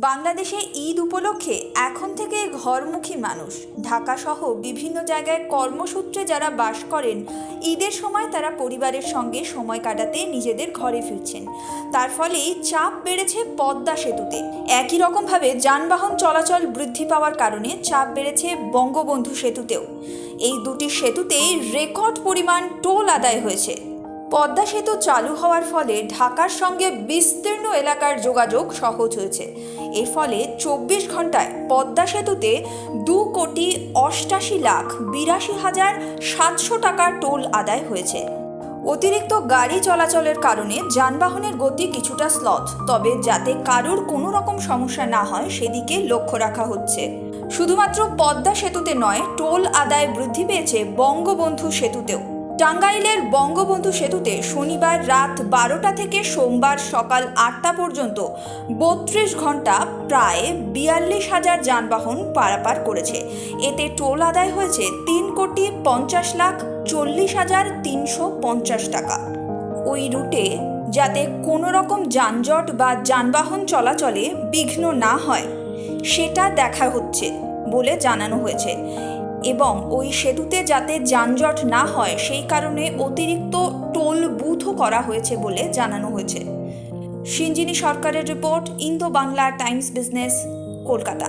বাংলাদেশে ঈদ উপলক্ষে এখন থেকে ঘরমুখী মানুষ ঢাকা সহ বিভিন্ন জায়গায় কর্মসূত্রে যারা বাস করেন, ঈদের সময় তারা পরিবারের সঙ্গে সময় কাটাতে নিজেদের ঘরে ফিরছেন। তার ফলেই চাপ বেড়েছে পদ্মা সেতুতে। একই রকমভাবে যানবাহন চলাচল বৃদ্ধি পাওয়ার কারণে চাপ বেড়েছে বঙ্গবন্ধু সেতুতেও। এই দুটি সেতুতেই রেকর্ড পরিমাণ টোল আদায় হয়েছে। পদ্মা সেতু চালু হওয়ার ফলে ঢাকার সঙ্গে বিস্তীর্ণ এলাকার যোগাযোগ সহজ হয়েছে। এর ফলে 24 ঘন্টায় পদ্মা সেতুতে 2,88,82,700 টাকার টোল আদায় হয়েছে। অতিরিক্ত গাড়ি চলাচলের কারণে যানবাহনের গতি কিছুটা স্লথ, তবে যাতে কারোর কোনো রকম সমস্যা না হয় সেদিকে লক্ষ্য রাখা হচ্ছে। শুধুমাত্র পদ্মা সেতুতে নয়, টোল আদায় বৃদ্ধি পেয়েছে বঙ্গবন্ধু সেতুতেও। টাঙ্গাইলের বঙ্গবন্ধু সেতুতে শনিবার রাত 12টা থেকে সোমবার সকাল 8টা পর্যন্ত 32 ঘন্টা প্রায় 42,000 যানবাহন পারাপার করেছে। এতে টোল আদায় হয়েছে 3,50,40,350 টাকা। ওই রুটে যাতে কোনো রকম যানজট বা যানবাহন চলাচলে বিঘ্ন না হয় সেটা দেখা হচ্ছে বলে জানানো হয়েছে, এবং ওই সেতুতে যাতে যানজট না হয় সেই কারণে অতিরিক্ত টোল বুথও করা হয়েছে বলে জানানো হয়েছে। সিঞ্জিনী সরকারের report, Indo Bangla Times business, Kolkata.